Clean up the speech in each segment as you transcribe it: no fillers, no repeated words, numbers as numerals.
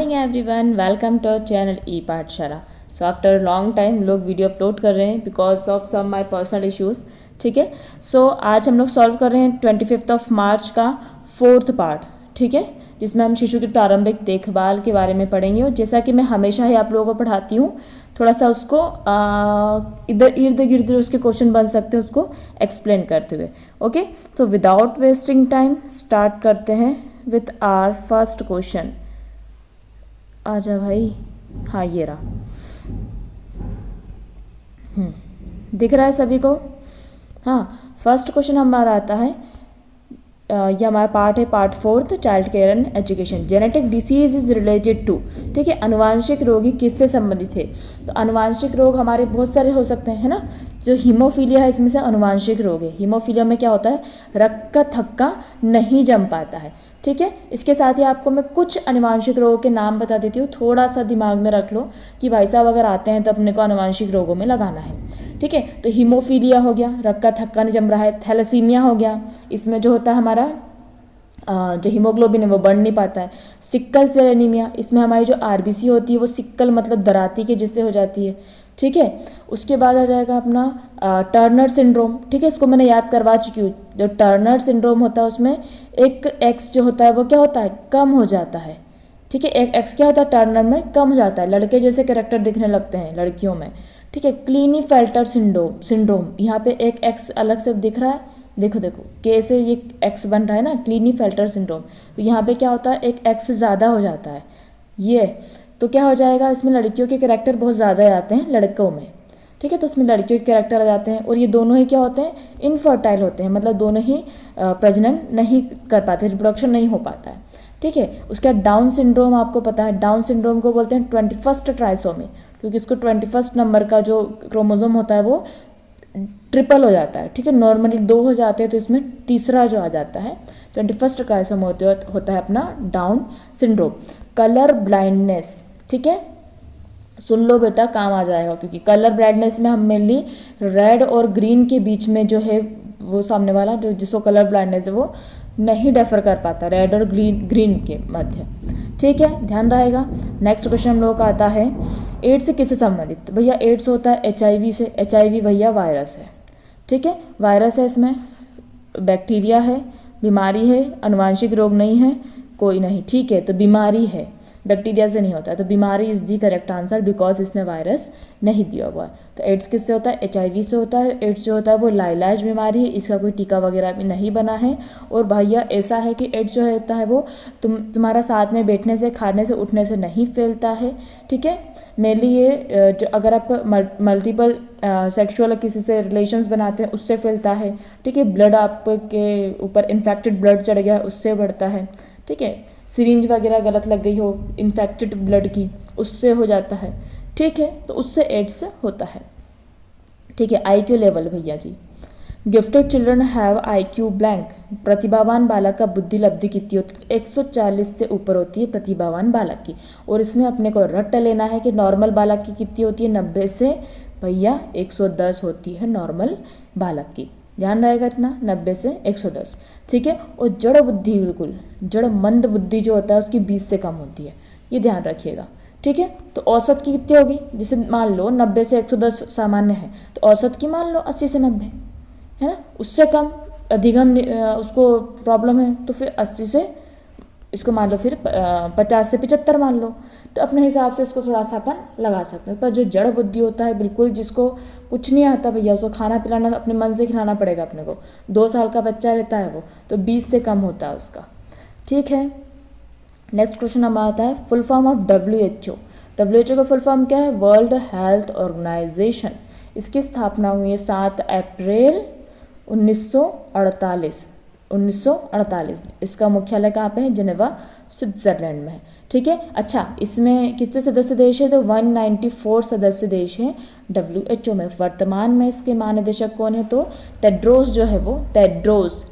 Morning everyone, welcome to our channel e Pathshala. So after long time लोग video upload कर रहे हैं because of some my personal issues. ठीक है, सो आज हम लोग सॉल्व कर रहे हैं 25 मार्च का 4th पार्ट। ठीक है, जिसमें हम शिशु की प्रारंभिक देखभाल के बारे में पढ़ेंगे। और जैसा कि मैं हमेशा ही आप लोगों को पढ़ाती हूँ, थोड़ा सा उसको इधर इर्द गिर्द उसके क्वेश्चन बन सकते हैं, उसको एक्सप्लेन करते हुए। ओके, तो विदाउट वेस्टिंग टाइम स्टार्ट करते हैं विथ आवर फर्स्ट क्वेश्चन। आजा भाई, हाँ ये रहा। दिख रहा है सभी को? हाँ, फर्स्ट क्वेश्चन हमारा आता है, ये हमारा पार्ट है, part 4th, child care and education. Genetic disease is related to. ठीक है, अनुवांशिक रोग ही किससे संबंधित है? तो अनुवांशिक रोग हमारे बहुत सारे हो सकते हैं, है ना। जो हीमोफीलिया है इसमें से अनुवांशिक रोग है। हीमोफीलिया में क्या होता है, रक्त का थक्का नहीं जम पाता है। ठीक है, इसके साथ ही आपको मैं कुछ अनुवांशिक रोगों के नाम बता देती हूँ, थोड़ा सा दिमाग में रख लो कि भाई साहब अगर आते हैं तो अपने को अनुवांशिक रोगों में लगाना है। ठीक है, तो हीमोफीलिया हो गया, रक्त का थक्का नहीं जम रहा है। थैलेसीमिया हो गया, इसमें जो होता है हमारा जो हीमोग्लोबिन है वो बढ़ नहीं पाता है। सिक्कल सेल एनीमिया, इसमें हमारी जो आरबीसी होती है वो सिक्कल मतलब दराती के जिससे हो जाती है। ठीक है, उसके बाद आ जाएगा अपना टर्नर सिंड्रोम। ठीक है, इसको मैंने याद करवा चुकी हूँ। जो टर्नर सिंड्रोम होता है उसमें एक एक्स जो होता है वो क्या होता है, कम हो जाता है। ठीक है, एक एक्स क्या होता है टर्नर में, कम हो जाता है, लड़के जैसे कैरेक्टर दिखने लगते हैं लड़कियों में। ठीक है, क्लीनीफेल्टर सिंड्रोम, यहाँ पे एक एक्स अलग से दिख रहा है, देखो देखो कैसे ये एक्स बन रहा है ना, क्लीनीफेल्टर सिंड्रोम। तो यहाँ पे क्या होता है, एक एक्स ज़्यादा हो जाता है ये, तो क्या हो जाएगा, इसमें लड़कियों के कैरेक्टर बहुत ज़्यादा आते हैं लड़कों में। ठीक है, तो उसमें लड़कियों के कैरेक्टर आ जाते हैं, और ये दोनों ही क्या होते हैं, इनफर्टाइल होते हैं, मतलब दोनों ही प्रजनन नहीं कर पाते, रिप्रोडक्शन नहीं हो पाता है। ठीक है, उसका डाउन सिंड्रोम आपको पता है, डाउन सिंड्रोम को बोलते हैं 21st ट्राइसोमी, क्योंकि इसको 21st नंबर का जो क्रोमोसोम होता है वो ट्रिपल हो जाता है। ठीक है, नॉर्मली 2 हो जाते हैं, तो इसमें तीसरा जो आ जाता है 21st ट्राइसोम होता है अपना डाउन सिंड्रोम। कलर ब्लाइंडनेस, ठीक है, सुन लो बेटा काम आ जाएगा, क्योंकि कलर ब्लाइंडनेस में हम मेनली रेड और ग्रीन के बीच में जो है वो सामने वाला जो जिसको कलर ब्लाइंडनेस है वो नहीं डिफर कर पाता, रेड और ग्रीन के मध्य। ठीक है, ध्यान रहेगा। नेक्स्ट क्वेश्चन हम लोगों का आता है, एड्स से किससे संबंधित? तो भैया एड्स होता है HIV से। HIV भैया वायरस है। ठीक है, वायरस है, इसमें बैक्टीरिया है, बीमारी है, अनुवांशिक रोग नहीं है, कोई नहीं। ठीक है, तो बीमारी है, बैक्टीरिया से नहीं होता है, तो बीमारी is the correct answer because इसमें वायरस नहीं दिया हुआ है। तो एड्स किससे होता है? HIV से होता है। एड्स जो होता है वो लाइलाज बीमारी है, इसका कोई टीका वगैरह भी नहीं बना है। और भैया ऐसा है कि एड्स जो होता है वो तुम्हारा साथ में बैठने से, खाने से, उठने से नहीं फैलता है। ठीक है, मेनली ये जो अगर आप मल्टीपल सेक्सुअल किसी से रिलेशंस बनाते हैं उससे फैलता है। ठीक है, ब्लड आपके ऊपर इन्फेक्टेड ब्लड चढ़ गया उससे बढ़ता है। ठीक है, सिरिंज वगैरह गलत लग गई हो इन्फेक्टेड ब्लड की, उससे हो जाता है। ठीक है, तो उससे एड्स होता है। ठीक है, IQ लेवल भैया जी, gifted children have IQ blank. प्रतिभावान बालक का बुद्धि लब्धि कितनी होती है? 140 से ऊपर होती है प्रतिभावान बालक की। और इसमें अपने को रट लेना है कि नॉर्मल बालक की कितनी होती है, 90 से भैया 110 होती है नॉर्मल बालक की। ध्यान रहेगा इतना, 90 से 110। ठीक है, और जड़ बुद्धि, बिल्कुल जड़ मंद बुद्धि जो होता है उसकी 20 से कम होती है, ये ध्यान रखिएगा। ठीक है, तो औसत की कितनी होगी? जैसे मान लो 90 से 110 सामान्य है, तो औसत की मान लो 80 से 90, है ना। उससे कम अधिगम उसको प्रॉब्लम है तो फिर 80 से इसको मान लो, फिर 50 से 75 मान लो। तो अपने हिसाब से इसको थोड़ा सा अपन लगा सकते हैं। पर जो जड़ बुद्धि होता है, बिल्कुल जिसको कुछ नहीं आता भैया, उसको खाना पिलाना अपने मन से खिलाना पड़ेगा अपने को, 2 साल का बच्चा रहता है वो, तो 20 से कम होता है उसका। ठीक है, नेक्स्ट क्वेश्चन हमारा आता है, full form of WHO। WHO का फुल फॉर्म क्या है? World health organization. इसकी स्थापना हुई है 7 अप्रैल 1948। इसका मुख्यालय कहाँ पे है? जेनेवा, स्विट्जरलैंड में है। ठीक है, अच्छा इसमें कितने सदस्य देश है? तो 194 सदस्य देश हैं WHO में। वर्तमान में इसके महानिदेशक कौन है? तो टेड्रोस जो है वो, टेड्रोस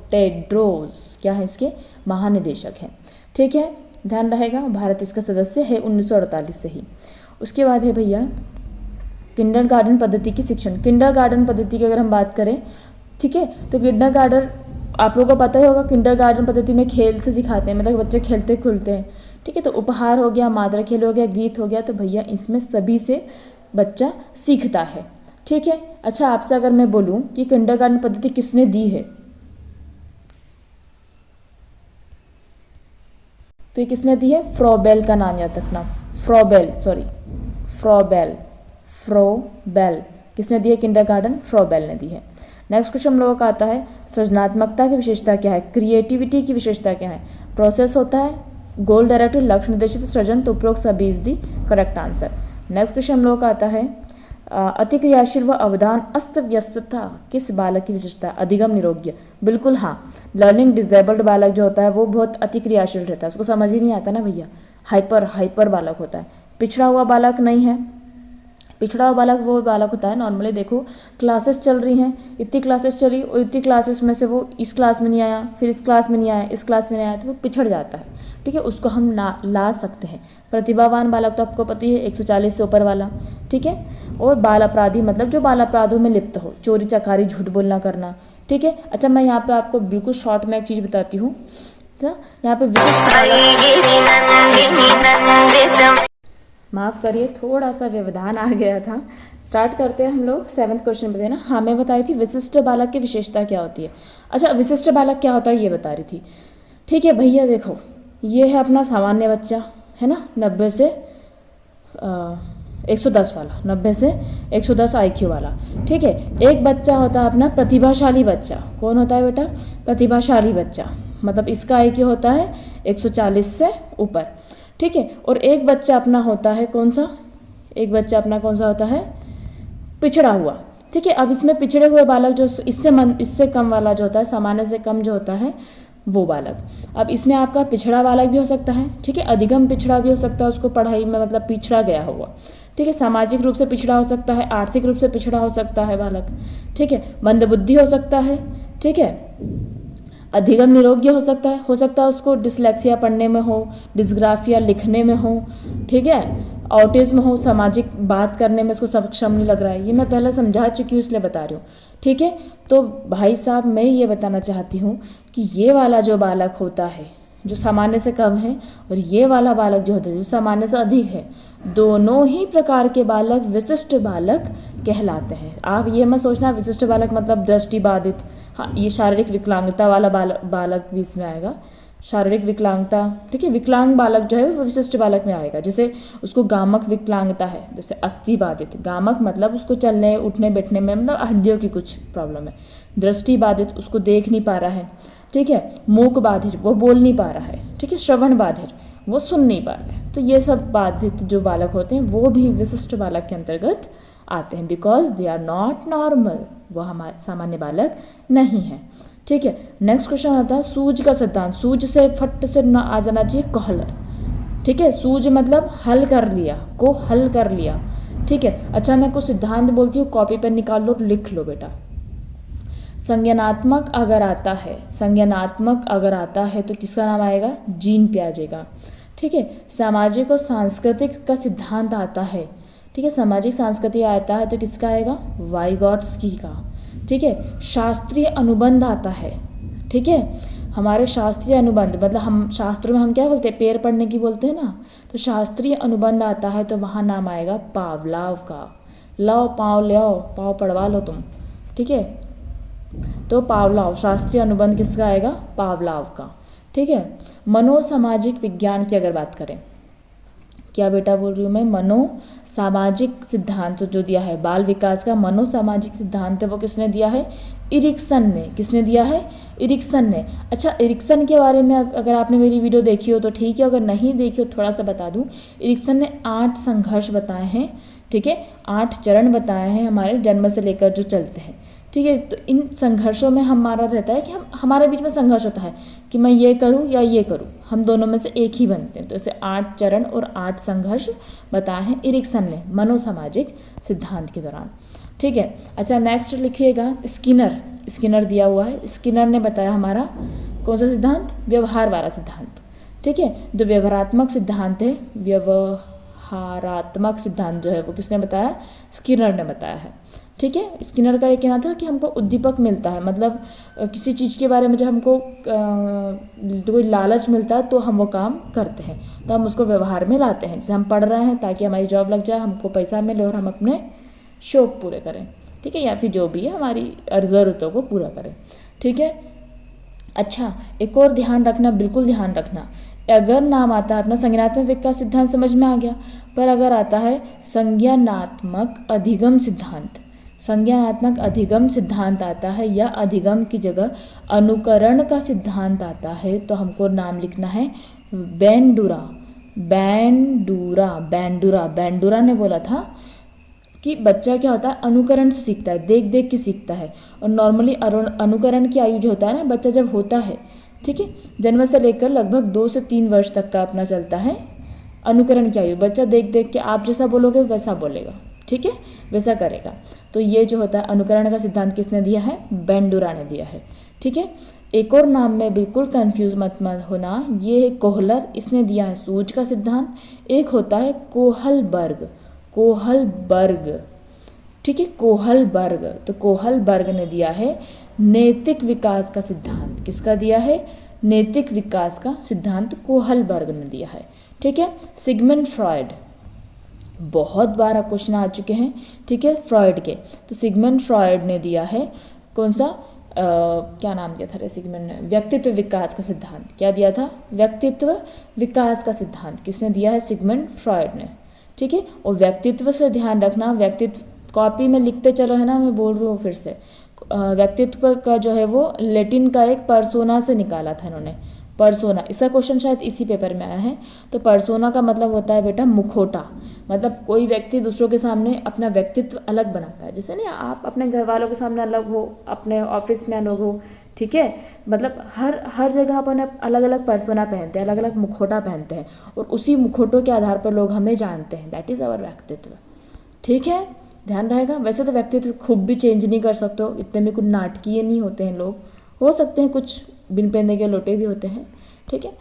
क्या है इसके महानिदेशक हैं। ठीक है, ध्यान रहेगा, भारत इसका सदस्य है 1948 से ही। उसके बाद है भैया किंडरगार्टन पद्धति की शिक्षण। किंडरगार्टन पद्धति की अगर हम बात करें, ठीक है, तो किंडरगार्टन आप लोगों को पता ही होगा, किंडरगार्टन पद्धति में खेल से सिखाते हैं, मतलब बच्चे खेलते खुलते हैं। ठीक है। तो उपहार हो गया, मादरा खेल हो गया, गीत हो गया, तो भैया इसमें सभी से बच्चा सीखता है। ठीक है। अच्छा, आपसे अगर मैं बोलूँ कि किंडरगार्टन पद्धति किसने दी है, तो ये किसने दी है? फ्रोबेल का नाम याद रखना, फ्रोबेल, सॉरी फ्रोबेल, फ्रोबेल किसने दी है किंडरगार्टन? फ्रोबेल ने दी है। नेक्स्ट क्वेश्चन हम लोगों का आता है, सृजनात्मकता की विशेषता क्या है? क्रिएटिविटी की विशेषता क्या है? प्रोसेस होता है, गोल डायरेक्टेड, लक्ष्य निर्देशित, सृजन, तो उपरोक्त सभी is the correct answer. Next question हम लोगों का आता है, अतिक्रियाशील व अवधान अस्त व्यस्तता किस बालक की विशेषता है? अधिगम निरोग्य, बिल्कुल हाँ। लर्निंग डिसेबल्ड बालक जो होता है वो बहुत अतिक्रियाशील रहता है, उसको समझ ही नहीं आता ना भैया, हाइपर बालक होता है। पिछड़ा हुआ बालक नहीं है, पिछड़ा हुआ बालक वो बालक होता है, नॉर्मली देखो क्लासेस चल रही हैं, इतनी क्लासेस चली और इतनी क्लासेस में से वो इस क्लास में नहीं आया, फिर इस क्लास में नहीं आया, इस क्लास में नहीं आया, तो वो पिछड़ जाता है। ठीक है, उसको हम ला सकते हैं। प्रतिभावान बालक तो आपको पता ही है, 140 से ऊपर वाला। ठीक है। और बाल अपराधी मतलब जो बाल अपराधों में लिप्त हो, चोरी चकारी, झूठ बोलना करना। ठीक है। अच्छा, मैं यहाँ पे आपको बिल्कुल शॉर्ट में एक चीज़ बताती हूँ ना, यहाँ पे माफ़ करिए, थोड़ा सा व्यवधान आ गया था। स्टार्ट करते हैं हम लोग 7th क्वेश्चन पे देना। हाँ, मैं बताई थी विशिष्ट बालक की विशेषता क्या होती है। अच्छा, विशिष्ट बालक क्या होता है ये बता रही थी। ठीक है भैया, देखो ये है अपना सामान्य बच्चा, है ना, 90 से 110 वाला, 90 से 110 IQ वाला। ठीक है। एक बच्चा होता है अपना प्रतिभाशाली बच्चा। कौन होता है बेटा? प्रतिभाशाली बच्चा, मतलब इसका IQ होता है 140 से ऊपर। ठीक है। और एक बच्चा अपना होता है कौन सा? एक बच्चा अपना कौन सा होता है? पिछड़ा हुआ। ठीक है। अब इसमें पिछड़े हुए बालक जो इससे कम वाला जो होता है, सामान्य से कम जो होता है वो बालक। अब इसमें आपका पिछड़ा बालक भी हो सकता है। ठीक है। अधिगम पिछड़ा भी हो सकता है, उसको पढ़ाई में मतलब पिछड़ा गया हुआ। ठीक है। सामाजिक रूप से पिछड़ा हो सकता है, आर्थिक रूप से पिछड़ा हो सकता है बालक। ठीक है। मंदबुद्धि हो सकता है। ठीक है। अधिगम निरोग्य हो सकता है उसको डिसलेक्सिया पढ़ने में हो, डिस्ग्राफिया लिखने में हो। ठीक है। ऑटिज्म हो, सामाजिक बात करने में उसको सक्षम नहीं लग रहा है। ये मैं पहले समझा चुकी हूँ, इसलिए बता रही हूँ। ठीक है। तो भाई साहब, मैं ये बताना चाहती हूँ कि ये वाला जो बालक होता है जो सामान्य से कम है, और ये वाला बालक जो होता है जो सामान्य से अधिक है, दोनों ही प्रकार के बालक विशिष्ट बालक कहलाते हैं। आप ये मत सोचना विशिष्ट बालक मतलब दृष्टिबाधित, हाँ ये शारीरिक विकलांगता वाला बालक भी इसमें आएगा, शारीरिक विकलांगता। ठीक है। विकलांग बालक जो है वो विशिष्ट बालक में आएगा। जैसे उसको गामक विकलांगता है, जैसे अस्थि बाधित, गामक मतलब उसको चलने उठने बैठने में मतलब हड्डियों की कुछ प्रॉब्लम है। दृष्टि बाधित, उसको देख नहीं पा रहा है। ठीक है। मूक बाधिर, वो बोल नहीं पा रहा है। ठीक है। श्रवण बाधिर, वो सुन नहीं पा रहा है। तो ये सब बाधित जो बालक होते हैं वो भी विशिष्ट बालक के अंतर्गत आते हैं, because they are not normal, वो हमारे सामान्य बालक नहीं है। ठीक है। नेक्स्ट क्वेश्चन आता है सूझ का सिद्धांत। सूझ से फट से न आ जाना चाहिए कहलर। ठीक है। सूझ मतलब हल कर लिया, को हल कर लिया। ठीक है। अच्छा, मैं कुछ सिद्धांत बोलती हूँ, कॉपी पेन निकाल लो, लिख लो बेटा। संज्ञानात्मक अगर आता है, संज्ञानात्मक अगर आता है तो किसका नाम आएगा? जीन पियाजे का। ठीक है। सामाजिक और सांस्कृतिक का सिद्धांत आता है। ठीक है। सामाजिक सांस्कृतिक आता है तो किसका आएगा? वाइगॉट्स्की का। ठीक है। शास्त्रीय अनुबंध आता है। ठीक है। हमारे शास्त्रीय अनुबंध मतलब हम शास्त्रों में हम क्या बोलते हैं? पेड़ पढ़ने की बोलते हैं ना, तो शास्त्रीय अनुबंध आता है तो वहाँ नाम आएगा पावलाव का। लाओ पाँव ले आओ, पाँव पढ़वा लो तुम। ठीक है। तो पावलाव, शास्त्रीय अनुबंध किसका आएगा? पावलाव का। ठीक है। मनोसामाजिक विज्ञान की अगर बात करें, क्या बेटा बोल रही हूँ मैं? मनोसामाजिक सिद्धांत जो दिया है बाल विकास का, मनोसामाजिक सिद्धांत है वो किसने दिया है? इरिक्सन ने। किसने दिया है? इरिक्सन ने। अच्छा, इरिक्सन के बारे में अगर आपने मेरी वीडियो देखी हो तो ठीक है, अगर नहीं देखी हो थोड़ा सा बता दूँ। इरिक्सन ने 8 संघर्ष बताए हैं। ठीक है। 8 चरण बताए हैं हमारे जन्म से लेकर जो चलते हैं। ठीक है। तो इन संघर्षों में हमारा रहता है कि हमारे बीच में संघर्ष होता है कि मैं ये करूं या ये करूं, हम दोनों में से एक ही बनते हैं। तो इसे 8 चरण और 8 संघर्ष बताए हैं इरिक्सन ने मनोसामाजिक सिद्धांत के दौरान। ठीक है। अच्छा, नेक्स्ट लिखिएगा स्किनर दिया हुआ है। स्किनर ने बताया हमारा कौन सा सिद्धांत? व्यवहार वाला सिद्धांत। ठीक है। जो व्यवहारात्मक सिद्धांत है, व्यवहारात्मक सिद्धांत जो है वो किसने बताया? स्किनर ने बताया है। ठीक है। स्किनर का ये कहना था कि हमको उद्दीपक मिलता है, मतलब किसी चीज़ के बारे में जब हमको कोई लालच मिलता है तो हम वो काम करते हैं, तो हम उसको व्यवहार में लाते हैं। जैसे हम पढ़ रहे हैं ताकि हमारी जॉब लग जाए, हमको पैसा मिले और हम अपने शौक पूरे करें, ठीक है, या फिर जो भी है हमारी ज़रूरतों को पूरा करें, ठीक है। अच्छा, एक और ध्यान रखना, बिल्कुल ध्यान रखना, अगर नाम आता है अपना संज्ञानात्मक विकास सिद्धांत समझ में आ गया, पर अगर आता है संज्ञानात्मक अधिगम सिद्धांत, संज्ञानात्मक अधिगम सिद्धांत आता है या अधिगम की जगह अनुकरण का सिद्धांत आता है, तो हमको नाम लिखना है बेंडूरा। बेंडूरा बेंडूरा बेंडूरा ने बोला था कि बच्चा क्या होता है, अनुकरण से सीखता है, देख देख के सीखता है। और नॉर्मली अनुकरण की आयु जो होता है ना, बच्चा जब होता है, ठीक है, जन्म से लेकर लगभग 2 से 3 वर्ष तक का अपना चलता है अनुकरण की आयु। बच्चा देख देख के आप जैसा बोलोगे वैसा बोलेगा, ठीक है, वैसा करेगा। तो ये जो होता है अनुकरण का सिद्धांत किसने दिया है, बेंडूरा ने दिया है, ठीक है। एक और नाम में बिल्कुल कंफ्यूज मत होना, ये है कोहलर, इसने दिया है सूझ का सिद्धांत। एक होता है कोहलबर्ग, कोहलबर्ग, ठीक है, कोहलबर्ग, तो कोहलबर्ग ने दिया है नैतिक विकास का सिद्धांत। किसका दिया है, नैतिक विकास का सिद्धांत कोहलबर्ग ने दिया है, ठीक है। सिगमंड फ्रॉयड, बहुत बार क्वेश्चन आ चुके हैं, ठीक है, फ्रॉयड के, तो सिगमंड फ्रॉयड ने दिया है कौन सा, क्या नाम दिया था सिगमंड ने, व्यक्तित्व विकास का सिद्धांत। क्या दिया था, व्यक्तित्व विकास का सिद्धांत किसने दिया है, सिगमंड फ्रॉयड ने, ठीक है। और व्यक्तित्व से ध्यान रखना, व्यक्तित्व कॉपी में लिखते चलो, है ना, मैं बोल रही हूँ फिर से, व्यक्तित्व का जो है वो लैटिन का एक पर्सोना से निकाला था इन्होंने, पर्सोना। इसका क्वेश्चन शायद इसी पेपर में आया है। तो पर्सोना का मतलब होता है बेटा मुखौटा, मतलब कोई व्यक्ति दूसरों के सामने अपना व्यक्तित्व अलग बनाता है। जैसे ना आप अपने घर वालों के सामने अलग हो, अपने ऑफिस में अलग हो, ठीक है, मतलब हर जगह अपन अलग अलग पर्सोना पहनते हैं, अलग अलग मुखौटा पहनते हैं, और उसी मुखौटों के आधार पर लोग हमें जानते हैं, दैट इज़ आवर व्यक्तित्व, ठीक है, ध्यान रहेगा। वैसे तो व्यक्तित्व खूब भी चेंज नहीं कर सकते हो, इतने भी कुछ नाटकीय नहीं होते हैं लोग, हो सकते हैं कुछ बिन पहनने के लोटे भी होते हैं, ठीक है,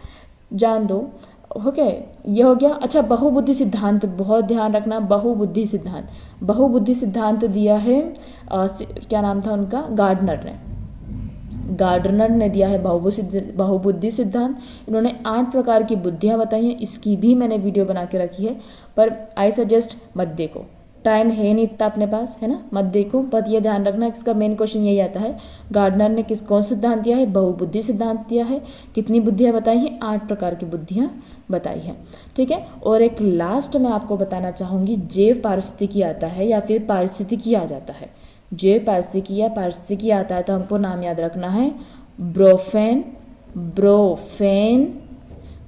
जान दो, ओके, ये हो गया। अच्छा, बहुबुद्धि सिद्धांत, बहुत ध्यान रखना, बहुबुद्धि सिद्धांत, बहुबुद्धि सिद्धांत दिया है क्या नाम था उनका, गार्डनर ने, गार्डनर ने दिया है बहुबुद्धि सिद्धांत। इन्होंने 8 प्रकार की बुद्धियाँ बताई हैं, इसकी भी मैंने वीडियो बना के रखी है, पर आई सजेस्ट मत देखो, टाइम है नहीं इतना अपने पास, है ना, मत देखो। बट ये ध्यान रखना, इसका मेन क्वेश्चन यही आता है, गार्डनर ने कौन सिद्धांत दिया है, बहुबुद्धि सिद्धांत दिया है। कितनी बुद्धियाँ बताई हैं, 8 प्रकार की बुद्धियाँ बताई हैं, ठीक है। और एक लास्ट मैं आपको बताना चाहूँगी, जैव पारिस्थितिकी आता है या फिर पारिस्थितिकी आ जाता है, जैव पारिस्थितिकी या पारिस्थितिकी आता है, तो हमको नाम याद रखना है ब्रोफेन, ब्रोफेन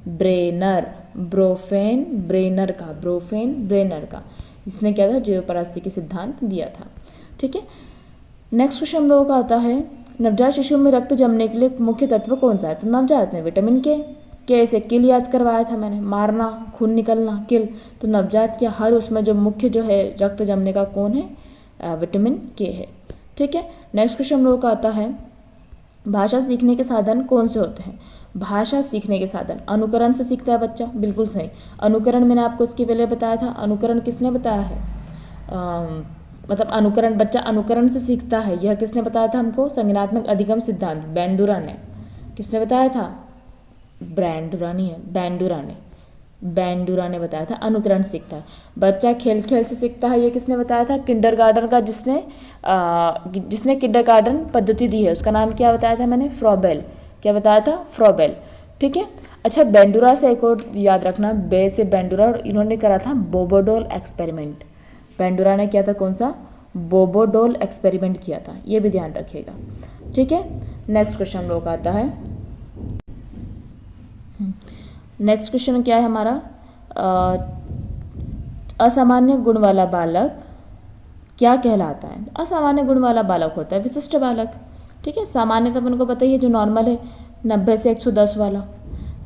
ब्रेनर, ब्रोफेन ब्रेनर का, ब्रोफेन ब्रेनर का, इसने क्या था, जैव पारिस्थितिकी सिद्धांत दिया था, ठीक है। नेक्स्ट क्वेश्चन हम लोगों का आता है, नवजात शिशु में रक्त जमने के लिए मुख्य तत्व कौन सा है, तो नवजात में विटामिन के से किल याद करवाया था मैंने, मारना, खून निकलना, किल, तो नवजात के हर उसमें जो मुख्य जो है रक्त जमने का कौन है, विटामिन के है, ठीक है। नेक्स्ट क्वेश्चन हम लोगों का आता है, भाषा सीखने के साधन कौन से होते हैं, भाषा सीखने के साधन, अनुकरण से सीखता है बच्चा, बिल्कुल सही, अनुकरण मैंने आपको इसके पहले बताया था, अनुकरण किसने बताया है, मतलब अनुकरण, बच्चा अनुकरण से सीखता है, यह किसने बताया था हमको, संज्ञानात्मक अधिगम सिद्धांत, बेंडूरा ने, किसने बताया था, ब्रैंडूरा नहीं है, बेंडूरा ने बताया था, अनुकरण सीखता है। बच्चा खेल खेल से सीखता है, ये किसने बताया था, किंडरगार्टन का, जिसने किंडरगार्टन पद्धति दी है उसका नाम क्या बताया था मैंने, फ्रॉबेल, क्या बताया था, फ्रॉबेल, ठीक है। अच्छा, बेंडूरा से एक और याद रखना, बे से बेंडूरा, और इन्होंने करा था बोबोडोल एक्सपेरिमेंट, बेंडूरा ने किया था कौन सा, बोबोडोल एक्सपेरिमेंट किया था, ये भी ध्यान रखिएगा, ठीक है। नेक्स्ट क्वेश्चन हम लोग का आता है, नेक्स्ट क्वेश्चन क्या है हमारा, असामान्य गुण वाला बालक क्या कहलाता है, असामान्य गुण वाला बालक होता है विशिष्ट बालक, ठीक है। सामान्य तो अपन को पता ही है, जो नॉर्मल है 90 से 110 वाला,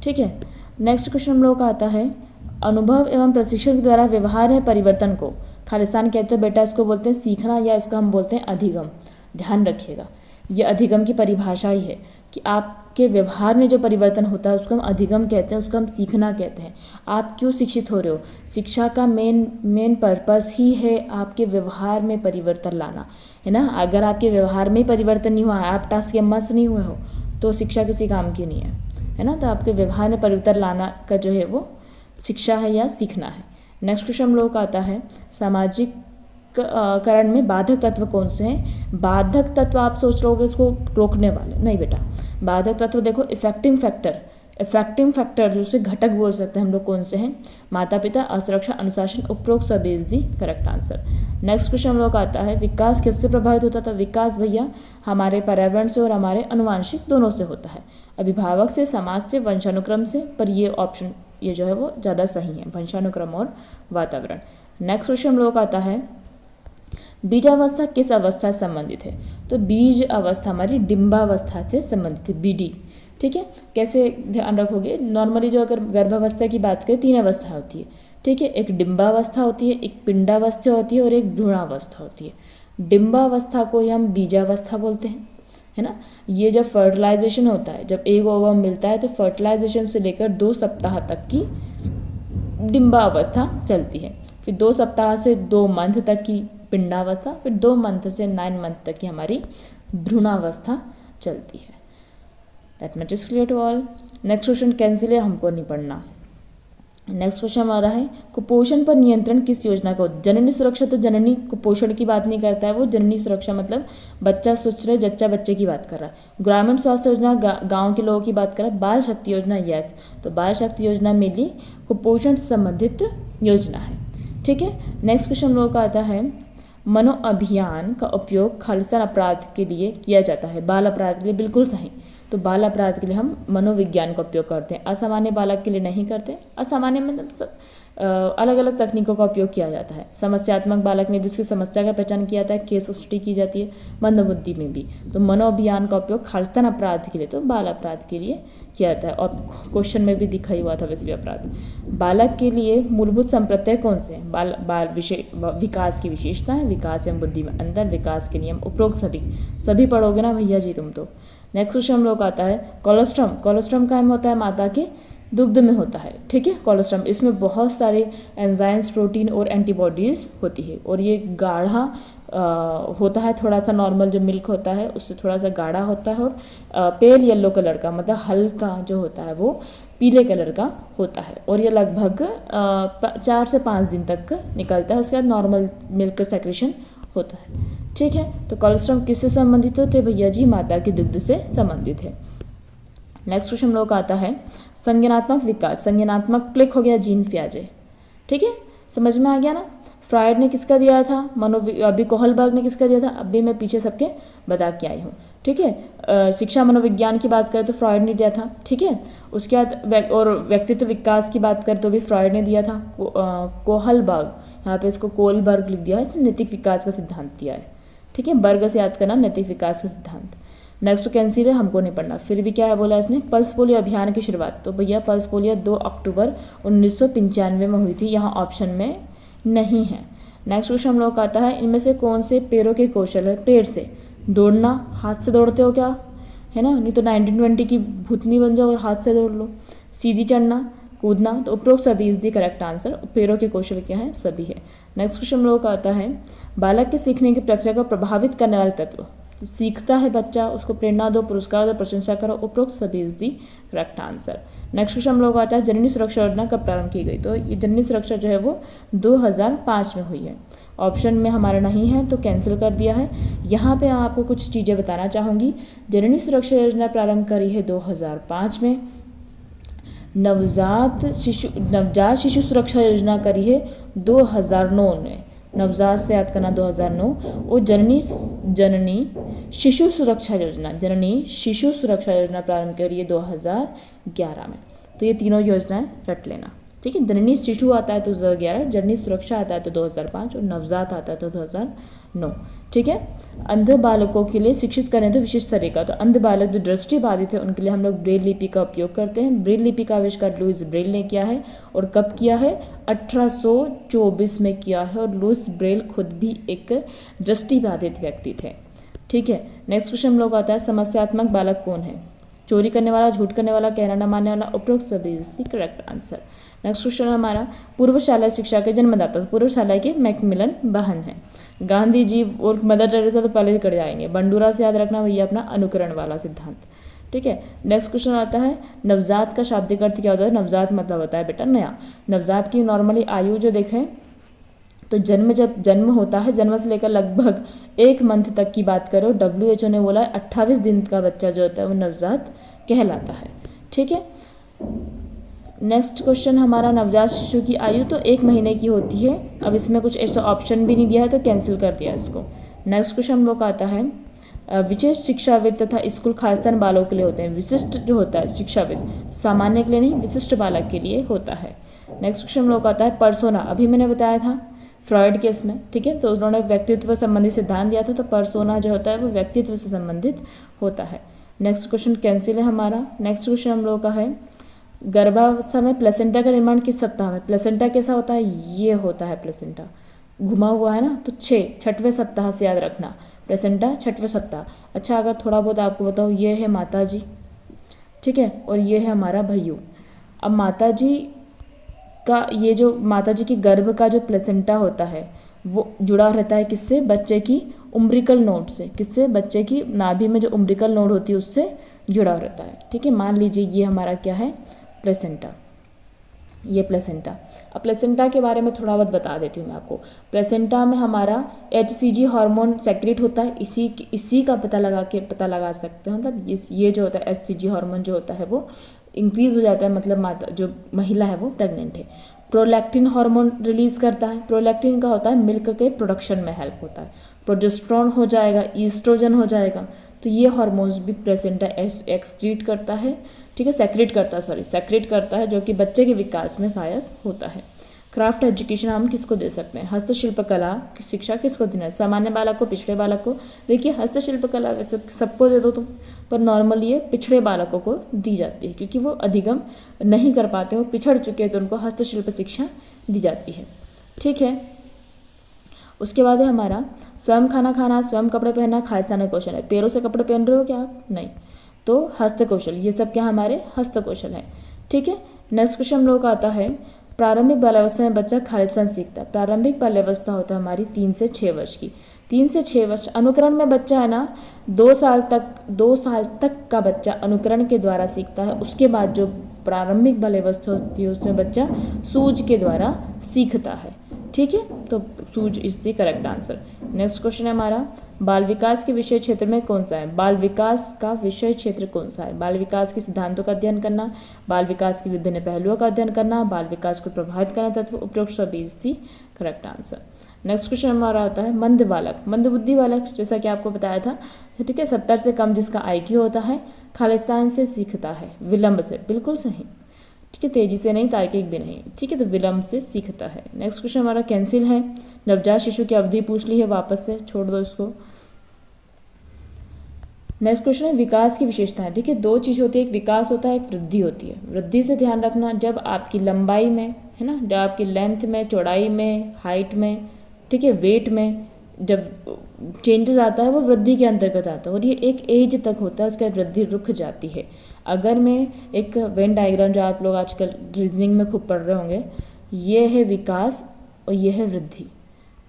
ठीक है। नेक्स्ट क्वेश्चन हम लोगों का आता है, अनुभव एवं प्रशिक्षण के द्वारा व्यवहार है परिवर्तन को खालिस्तान कहते हैं बेटा, इसको बोलते हैं सीखना, या इसको हम बोलते हैं अधिगम, ध्यान रखिएगा, ये अधिगम की परिभाषा ही है कि आप आपके व्यवहार में जो परिवर्तन होता है उसको हम अधिगम कहते हैं, उसको हम सीखना कहते हैं। आप क्यों शिक्षित हो रहे हो? शिक्षा का मेन पर्पस ही है आपके व्यवहार में परिवर्तन लाना, है ना। अगर आपके व्यवहार में परिवर्तन नहीं हुआ, आप टास्क के मस्त नहीं हुए हो, तो शिक्षा किसी काम की नहीं है ना। तो आपके व्यवहार में परिवर्तन लाना का जो है वो शिक्षा है या सीखना है। नेक्स्ट क्वेश्चन हम लोग का आता है सामाजिक करण में बाधक तत्व कौन से हैं? बाधक तत्व आप सोच रहोगे इसको रोकने वाले, नहीं बेटा। बाधक तत्व देखो इफेक्टिंग फैक्टर जिसे घटक बोल सकते हैं हम लोग, कौन से हैं? माता पिता, असुरक्षा, अनुशासन, उपरोक्त सभी is the correct answer. Next question हम लोग का आता है विकास किससे प्रभावित होता था? विकास भैया हमारे पर्यावरण से और हमारे अनुवांशिक दोनों से होता है। अभिभावक से, समाज से, वंशानुक्रम से, पर ये ऑप्शन ये जो है वो ज़्यादा सही है, वंशानुक्रम और वातावरण। नेक्स्ट क्वेश्चन हम लोग का आता है बीजावस्था किस अवस्था से संबंधित है? तो बीज अवस्था हमारी डिंबावस्था से संबंधित है, बीडी। ठीक है, कैसे ध्यान रखोगे? नॉर्मली जो अगर गर्भावस्था की बात करें 3 अवस्था होती है। ठीक है, एक डिंबावस्था होती है, एक पिंडावस्था होती है और एक भ्रूणावस्था होती है। डिंबावस्था को ही हम बीजावस्था बोलते हैं, है ना। ये जब फर्टिलाइजेशन होता है, जब एक ओवम मिलता है तो फर्टिलाइजेशन से लेकर 2 सप्ताह तक की डिंबावस्था चलती है। फिर 2 सप्ताह से 2 मंथ तक की पिंडावस्था, फिर 2 मंथ से 9 मंथ तक की हमारी भ्रूणावस्था चलती है। That much is clear to all. Next question cancel है, हमको नहीं पढ़ना। नेक्स्ट क्वेश्चन हमारा है कुपोषण पर नियंत्रण किस योजना का? जननी सुरक्षा, तो जननी कुपोषण की बात नहीं करता है वो। जननी सुरक्षा मतलब बच्चा स्वस्थ रहे, जच्चा बच्चे की बात कर रहा है। ग्रामीण स्वास्थ्य योजना गांव के लोगों की बात कर रहा है। बाल शक्ति योजना यस, तो बाल शक्ति योजना मेनली कुपोषण से संबंधित योजना है। ठीक है, नेक्स्ट क्वेश्चन हम लोगों का आता है मनो अभियान का उपयोग खालिस्तान अपराध के लिए किया जाता है। बाल अपराध के लिए बिल्कुल सही। तो बाल अपराध के लिए हम मनोविज्ञान का उपयोग करते हैं, असामान्य बालक के लिए नहीं करते। असामान्य मतलब अलग अलग तकनीकों का उपयोग किया जाता है। समस्यात्मक बालक में भी उसकी समस्या का पहचान किया जाता है, केस स्टडी की जाती है। मंदबुद्धि में भी। तो मनोअभियान का उपयोग खालिस्तान अपराध के लिए, तो बाल अपराध के लिए किया जाता है। और क्वेश्चन में भी दिखा ही हुआ था वैसे भी अपराध। बालक के लिए मूलभूत संप्रत्यय कौन से हैं? बाल विकास की विशेषताएं, विकास एवं बुद्धि में अंतर, विकास के नियम, उपरोक्त सभी पढ़ोगे ना भैया जी तुम तो। नेक्स्ट क्वेश्चन हम लोग आता है कोलोस्ट्रम कायम होता है माता के दुग्ध में होता है। ठीक है, कोलोस्ट्रम, इसमें बहुत सारे एंजाइम्स, प्रोटीन और एंटीबॉडीज़ होती है। और ये गाढ़ा होता है, थोड़ा सा नॉर्मल जो मिल्क होता है उससे थोड़ा सा गाढ़ा होता है। और पेल येलो कलर का, मतलब हल्का जो होता है वो पीले कलर का होता है। और ये लगभग 4 से 5 दिन तक निकलता है, उसके बाद नॉर्मल मिल्क सेक्रेशन होता है। ठीक है, तो कोलोस्ट्रम किससे संबंधित होते हैं भैया जी? माता के दुग्ध से संबंधित है। नेक्स्ट क्वेश्चन हम लोग का आता है संज्ञानात्मक विकास। संज्ञानात्मक क्लिक हो गया जीन पियाजे। ठीक है, समझ में आ गया ना। फ्रायड ने किसका दिया था? अभी कोहलबर्ग ने किसका दिया था? अभी मैं पीछे सबके बता के आई हूँ। ठीक है, शिक्षा मनोविज्ञान की बात करें तो फ्रायड ने दिया था। ठीक है, उसके बाद और व्यक्तित्व विकास की बात करें तो भी फ्रायड ने दिया था। कोहलबर्ग, यहाँ पे इसको कोहलबर्ग लिख दिया है, इसने नैतिक विकास का सिद्धांत दिया है। ठीक है, वर्ग से याद करना, नैतिक विकास का सिद्धांत। नेक्स्ट कैंसिल है, हमको नहीं पढ़ना। फिर भी क्या है बोला इसने? पल्स पोलियो अभियान की शुरुआत, तो भैया पल्स पोलियो 2 अक्टूबर 1995 में हुई थी, यहाँ ऑप्शन में नहीं है। नेक्स्ट क्वेश्चन हम लोग का आता है इनमें से कौन से पैरों के कौशल है? पैर से दौड़ना, हाथ से दौड़ते हो क्या? है ना, नहीं तो 1920 की भूतनी बन जाओ और हाथ से दौड़ लो। सीधी चढ़ना, कूदना, तो उपरोक्त सभी इज दी करेक्ट आंसर। पैरों के कौशल क्या है? सभी है। नेक्स्ट क्वेश्चन हम लोग का आता है बालक के सीखने की प्रक्रिया को प्रभावित करने वाले तत्व। तो सीखता है बच्चा, उसको प्रेरणा दो, पुरस्कार दो, प्रशंसा करो, उपरोक्त सभी is the correct answer. Next question हम लोग आता है जननी सुरक्षा योजना कब प्रारंभ की गई? तो ये जननी सुरक्षा जो है वो 2005 में हुई है। ऑप्शन में हमारा नहीं है तो कैंसिल कर दिया है। यहाँ पे आपको कुछ चीज़ें बताना चाहूँगी। जननी सुरक्षा योजना प्रारंभ करी है 2005 में। नवजात शिशु सुरक्षा योजना करी है 2009 में। नवजात से याद करना 2009। और जननी शिशु सुरक्षा योजना प्रारंभ करी है 2011 में। तो ये तीनों योजनाएं रट लेना। ठीक है, जननी शिशु आता है तो 2011, जननी सुरक्षा आता है तो 2005 और नवजात आता है तो 2009। ठीक है, अंध बालकों के लिए शिक्षित करने तो विशेष तरीका, तो अंध बालक जो दृष्टि बाधित है उनके लिए हम लोग ब्रेल लिपि का उपयोग करते हैं। ब्रेल लिपि का आविष्कार लुईस ब्रेल ने किया है। और कब किया है? 1824 में किया है। और लुईस ब्रेल खुद भी एक दृष्टि बाधित व्यक्ति थे। ठीक है, नेक्स्ट क्वेश्चन हम लोग आता है समस्यात्मक बालक कौन है? चोरी करने वाला, झूठ करने वाला, कहना न मानने वाला, उपरोक्त सभी is the correct answer. Next question हमारा, पूर्वशाला शिक्षा के जन्मदाता, पूर्वशाला के मैकमिलन बहन है। गांधी जी और मदर टेरेसा तो पहले कर जाएंगे। बंडूरा से याद रखना भैया अपना अनुकरण वाला सिद्धांत, ठीक है। नेक्स्ट क्वेश्चन आता है, नवजात का शाब्दिक अर्थ क्या होता है? नवजात मतलब होता है बेटा नया। नवजात की नॉर्मली आयु जो देखें तो जब जन्म होता है, जन्म से लेकर लगभग 1 मंथ तक की बात करो, WHO ने बोला 28 दिन का बच्चा जो होता है वो नवजात कहलाता है, ठीक है। नेक्स्ट क्वेश्चन हमारा, नवजात शिशु की आयु तो 1 महीने की होती है। अब इसमें कुछ ऐसा ऑप्शन भी नहीं दिया है तो कैंसिल कर दिया इसको। नेक्स्ट क्वेश्चन हम लोग का आता है, विशेष शिक्षाविद तथा स्कूल खासतौर बालकों के लिए होते हैं। विशिष्ट जो होता है शिक्षाविद सामान्य के लिए नहीं, विशिष्ट बालक के लिए होता है। नेक्स्ट क्वेश्चन हम लोग का आता है, पर्सोना, अभी मैंने बताया था फ्रॉइड केस में, ठीक है, तो उन्होंने व्यक्तित्व संबंधी सिद्धांत दिया था, तो पर्सोना जो होता है वो व्यक्तित्व से संबंधित होता है। नेक्स्ट क्वेश्चन कैंसिल है हमारा। नेक्स्ट क्वेश्चन हम लोग का है, गर्भावस्था में प्लेसेंटा का निर्माण किस सप्ताह में? प्लेसेंटा कैसा होता है? ये होता है प्लेसेंटा, घुमा हुआ है ना, तो 6वें सप्ताह से याद रखना, प्लेसेंटा 6वें सप्ताह। अच्छा, अगर थोड़ा बहुत आपको बताऊँ, ये है माता जी, ठीक है, और ये है हमारा भैयू। अब माता जी का ये जो माता जी के गर्भ का जो प्लेसेंटा होता है वो जुड़ा रहता है किससे? बच्चे की उम्ब्रिकल नोड से। किससे? बच्चे की नाभि में जो उम्ब्रिकल नोड होती है उससे जुड़ा रहता है, ठीक है। मान लीजिए ये हमारा क्या है? प्लेसेंटा, ये प्लेसेंटा। अब प्लेसेंटा के बारे में थोड़ा बहुत बता देती हूँ मैं आपको। प्लेसेंटा में हमारा HCG हार्मोन सेक्रेट होता है, इसी का पता लगा सकते हैं। मतलब ये जो होता है HCG हार्मोन जो होता है वो इंक्रीज हो जाता है, मतलब माता जो महिला है वो प्रेग्नेंट है। प्रोलैक्टिन हार्मोन रिलीज करता है। प्रोलैक्टिन का होता है मिल्क के प्रोडक्शन में हेल्प होता है। प्रोजेस्टेरोन हो जाएगा, ईस्ट्रोजन हो जाएगा, तो ये हार्मोन्स भी प्लेसेंटा एक्सक्रीट करता है, ठीक है, सेक्रेट करता है, जो कि बच्चे के विकास में सहायक होता है। क्राफ्ट एजुकेशन हम किसको दे सकते हैं? हस्तशिल्प कला की शिक्षा किसको देना है? सामान्य बालक को, पिछड़े बालक को? देखिए हस्तशिल्प कला वैसे सबको दे दो तुम, पर नॉर्मली ये पिछड़े बालकों को दी जाती है, क्योंकि वो अधिगम नहीं कर पाते, वो पिछड़ चुके हैं, तो उनको हस्तशिल्प शिक्षा दी जाती है, ठीक है। उसके बाद है हमारा स्वयं खाना खाना, स्वयं कपड़े पहनना खालिस्तानी कौशल है। पैरों से कपड़े पहन रहे हो क्या आप? नहीं, तो हस्तकौशल, ये सब क्या हमारे हस्तकौशल है, ठीक है। नेक्स्ट क्वेश्चन हम लोग का आता है, प्रारंभिक बाल्यावस्था में बच्चा खालिस्तान सीखता है। प्रारंभिक बाल्यावस्था होता है हमारी 3 से 6 वर्ष की। 3 से 6 वर्ष अनुकरण में बच्चा है ना 2 साल तक का बच्चा अनुकरण के द्वारा सीखता है। उसके बाद जो प्रारंभिक बाल्यावस्था होती है उसमें बच्चा सूझ के द्वारा सीखता है, ठीक है, तो सूझ is the correct answer. Next question है हमारा, बाल विकास के विषय क्षेत्र में कौन सा है? बाल विकास का विषय क्षेत्र कौन सा है? बाल विकास के सिद्धांतों का अध्ययन करना, बाल विकास के विभिन्न पहलुओं का अध्ययन करना, बाल विकास को प्रभावित करना तत्व, उपरोक्त सभी is the correct answer. Next question हमारा आता है, मंद बालक, मंदबुद्धि बालक, जैसा कि आपको बताया था, ठीक है, 70 से कम जिसका IQ होता है, खालिस्तान से सीखता है, विलंब से, बिल्कुल सही, ठीक है, तेजी से नहीं, तार्किक भी नहीं, ठीक है, तो विलंब से सीखता है। नेक्स्ट क्वेश्चन हमारा कैंसिल है। नवजात शिशु की अवधि पूछ ली है, वापस से छोड़ दो इसको। नेक्स्ट क्वेश्चन है विकास की विशेषताएं। देखिए 2 चीज़ होती है, एक विकास होता है, एक वृद्धि होती है। वृद्धि से ध्यान रखना, जब आपकी लंबाई में है ना, जब आपकी लेंथ में, चौड़ाई में, हाइट में, ठीक है, वेट में जब चेंजेस आता है वो वृद्धि के अंतर्गत आता है, और ये एक एज तक होता है, उसके बाद वृद्धि रुक जाती है। अगर मैं एक वेन डायग्राम जो आप लोग आजकल रीजनिंग में खूब पढ़ रहे होंगे, ये है विकास और ये है वृद्धि,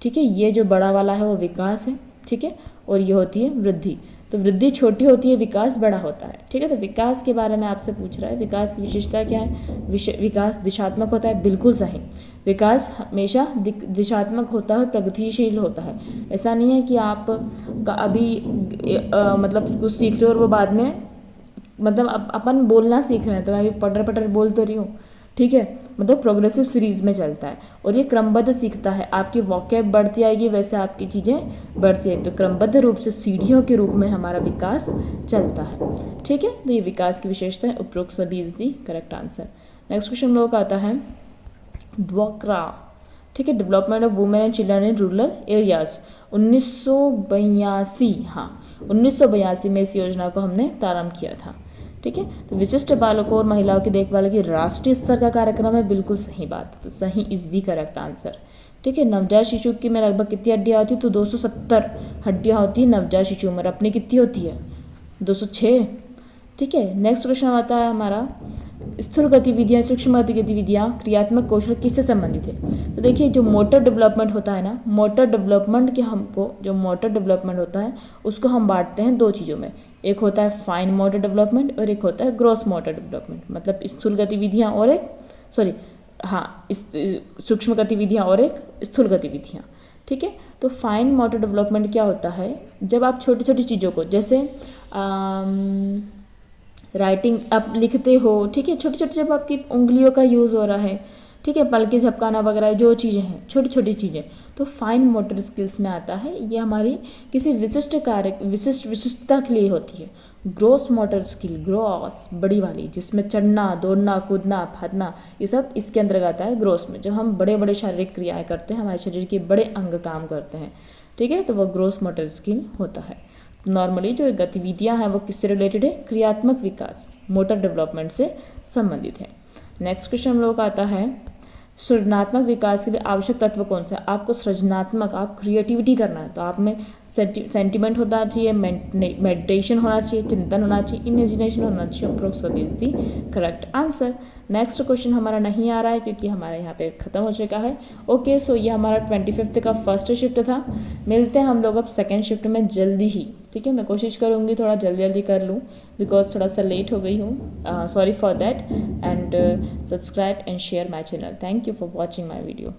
ठीक है, ये जो बड़ा वाला है वो विकास है, ठीक है, और ये होती है वृद्धि। तो वृद्धि छोटी होती है, विकास बड़ा होता है, ठीक है। तो विकास के बारे में आपसे पूछ रहा है, विकास की विशेषता क्या है? विकास दिशात्मक होता है, बिल्कुल सही। विकास हमेशा दिशात्मक होता है, प्रगतिशील होता है। ऐसा नहीं है कि आप अभी मतलब कुछ सीख रहे हो और वो बाद में, मतलब अपन बोलना सीख रहे हैं तो मैं अभी पटर पटर बोल तो रही हूँ, ठीक है, मतलब प्रोग्रेसिव सीरीज में चलता है, और ये क्रमबद्ध सीखता है। आपकी वॉकैब बढ़ती आएगी वैसे आपकी चीज़ें बढ़ती है, तो क्रमबद्ध रूप से सीढ़ियों के रूप में हमारा विकास चलता है, ठीक है। तो ये विकास की विशेषता है, उपरोक्त सभी is the correct answer. Next question हम लोग का आता है ड्वाक्रा, ठीक है, development of women and children in rural areas. 1982, हाँ 1982 में इस योजना को हमने प्रारंभ किया था, ठीक है। तो विशिष्ट बालकों और महिलाओं की देखभाल की राष्ट्रीय स्तर का कार्यक्रम है, बिल्कुल सही बात, तो सही इज दी करेक्ट आंसर, ठीक है। नवजात शिशु की में लगभग कितनी हड्डियाँ होती है? तो 270 हड्डियाँ होती है नवजात शिशु में, अपनी कितनी होती है? 206, ठीक है। नेक्स्ट क्वेश्चन आता है हमारा, स्थूल गतिविधियाँ, सूक्ष्म गतिविधियाँ, क्रियात्मक कौशल किससे संबंधित है। तो देखिए जो मोटर डेवलपमेंट होता है ना, मोटर डेवलपमेंट के हमको जो मोटर डेवलपमेंट होता है उसको हम बांटते हैं दो चीज़ों में, एक होता है फाइन मोटर डेवलपमेंट और एक होता है ग्रॉस मोटर डेवलपमेंट। मतलब स्थूल गतिविधियाँ और एक सूक्ष्म गतिविधियाँ और एक स्थूल गतिविधियाँ। ठीक है। तो फाइन मोटर डेवलपमेंट क्या होता है, जब आप छोटी छोटी चीज़ों को, जैसे राइटिंग आप लिखते हो, ठीक है, छोटी छोटी जब आपकी उंगलियों का यूज़ हो रहा है, ठीक है, पलके झपकाना वगैरह जो चीज़ें हैं, छोटी छोटी चीज़ें, तो फाइन मोटर स्किल्स में आता है। ये हमारी किसी विशिष्ट कार्य विशिष्टता के लिए होती है। ग्रॉस मोटर स्किल, ग्रॉस बड़ी वाली, जिसमें चढ़ना, दौड़ना, कूदना, फादना, ये सब इसके अंतर्गत आता है ग्रॉस में। जब हम बड़े बड़े शारीरिक क्रियाएं करते हैं, हमारे शरीर के बड़े अंग काम करते हैं, ठीक है, तो वह ग्रॉस मोटर स्किल होता है। नॉर्मली जो गतिविधियां हैं वो किससे रिलेटेड है, क्रियात्मक विकास, मोटर डेवलपमेंट से संबंधित है। नेक्स्ट क्वेश्चन हम लोग का आता है, सृजनात्मक विकास के लिए आवश्यक तत्व कौन सा है। आपको सृजनात्मक, आप क्रिएटिविटी करना है तो आप में सेंटिमेंट होना चाहिए, मेडिटेशन होना चाहिए, चिंतन होना चाहिए, इमेजिनेशन होना चाहिए। Approx is the correct answer. Next question हमारा नहीं आ रहा है क्योंकि हमारे यहाँ पे ख़त्म हो चुका है। ओके, सो ये हमारा 25 का फर्स्ट शिफ्ट था। मिलते हैं हम लोग अब सेकेंड शिफ्ट में जल्दी ही, ठीक है। मैं कोशिश करूँगी थोड़ा जल्दी जल्दी कर लूँ बिकॉज थोड़ा सा लेट हो गई हूँ, sorry for that. And subscribe and share my channel. Thank you for watching my video.